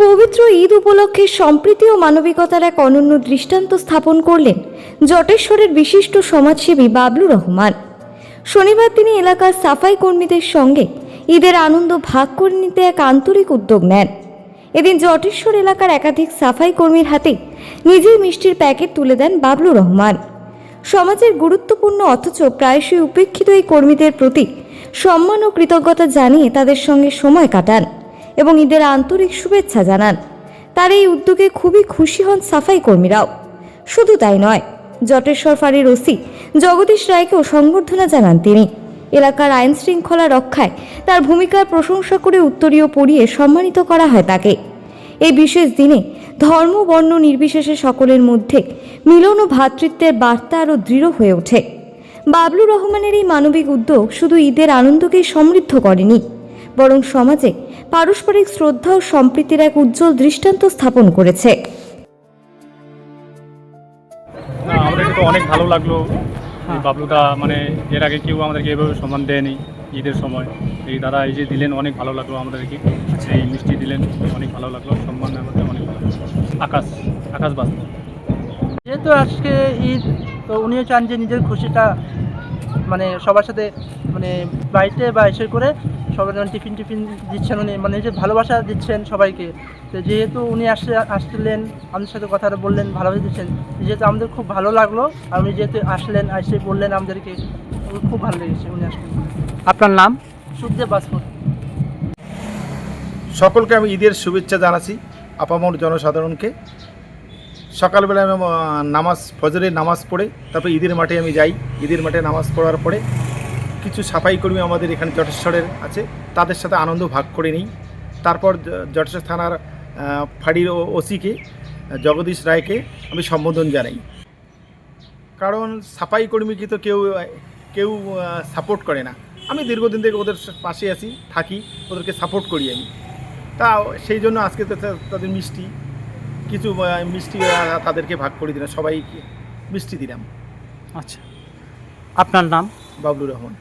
পবিত্র ঈদ উপলক্ষে সম্প্রীতি ও মানবিকতার এক অনন্য দৃষ্টান্ত স্থাপন করলেন জটেশ্বরের বিশিষ্ট সমাজসেবী বাবলুর রহমান। শনিবার তিনি এলাকার সাফাই কর্মীদের সঙ্গে ঈদের আনন্দ ভাগ করে নিতে এক আন্তরিক উদ্যোগ নেন। এদিন জটেশ্বর এলাকার একাধিক সাফাই কর্মীর হাতে নিজের মিষ্টির প্যাকেট তুলে দেন বাবলুর রহমান। সমাজের গুরুত্বপূর্ণ অথচ প্রায়শই উপেক্ষিত এই কর্মীদের প্রতি সম্মান ও কৃতজ্ঞতা জানিয়ে তাদের সঙ্গে সময় কাটান এবং ঈদের আন্তরিক শুভেচ্ছা জানান। তার এই উদ্যোগে খুবই খুশি হন সাফাই কর্মীরাও। শুধু তাই নয়, জটেশ্বর ফাঁড়ির ওসি জগদীশ রায়কেও সংবর্ধনা জানান তিনি। এলাকার আইন শৃঙ্খলা রক্ষায় তার ভূমিকার প্রশংসা করে উত্তরীয় পরিয়ে সম্মানিত করা হয় তাকে। এই বিশেষ দিনে ধর্ম বর্ণ নির্বিশেষে সকলের মধ্যে মিলন ও ভ্রাতৃত্বের বার্তা আরও দৃঢ় হয়ে ওঠে। বাবলুর রহমানের এই মানবিক উদ্যোগ শুধু ঈদের আনন্দকেই সমৃদ্ধ করেনি, বরং সমাজে পারস্পরিক শ্রদ্ধা ও সম্প্রীতির এক উজ্জ্বল দৃষ্টান্ত স্থাপন করেছে। আমাদেরকে তো অনেক ভালো লাগলো। এই বাবলুদা মানে এর আগে কেউ আমাদেরকে এভাবে সম্মান দেয়নি ঈদের সময়। এই দাদা এই যে দিলেন, অনেক ভালো লাগলো আমাদেরকে। এই মিষ্টি দিলেন, অনেক ভালো লাগলো। সম্মান আমাদের অনেক ভালো লাগলো। আকাশ বাস যেহেতু আজকে ঈদ, তো উনিও চান যে নিজের খুশিটা মানে সবার সাথে মানে বাড়িতে বা এসে করে সবাই টিফিন দিচ্ছেন, উনি মানে যে ভালোবাসা দিচ্ছেন সবাইকে। তো যেহেতু উনি আসলেন আমাদের সাথে কথা বললেন, ভালোবাসা দিচ্ছেন, যেহেতু আমাদের খুব ভালো লাগলো। আর উনি যেহেতু আসলেন, এসে বললেন আমাদেরকে, খুব ভালো লেগেছে উনি আসলেন। আপনার নাম? সুখদেব বাসপুর। সকলকে আমি ঈদের শুভেচ্ছা জানাচ্ছি, আপামর জনসাধারণকে। সকালবেলা আমি ফজরের নামাজ পড়ে তারপরে ঈদের মাঠে আমি যাই। ঈদের মাঠে নামাজ পড়ার পরে কিছু সাফাই কর্মী আমাদের এখানে জটেশ্বরের আছে, তাদের সাথে আনন্দ ভাগ করে নিই। তারপর জটেশ্বর থানার ফাঁড়ির ওসিকে জগদীশ রায়কে আমি সম্বোধন জানাই। কারণ সাফাই কর্মীকে তো কেউ সাপোর্ট করে না। আমি দীর্ঘদিন থেকে ওদের পাশে আছি, থাকি, ওদেরকে সাপোর্ট করি আমি। তা সেই জন্য আজকে তাদের কিছু মিষ্টি তাদেরকে ভাগ করে দিলাম, সবাইকে মিষ্টি দিলাম। আচ্ছা, আপনার নাম? বাবলুর রহমান।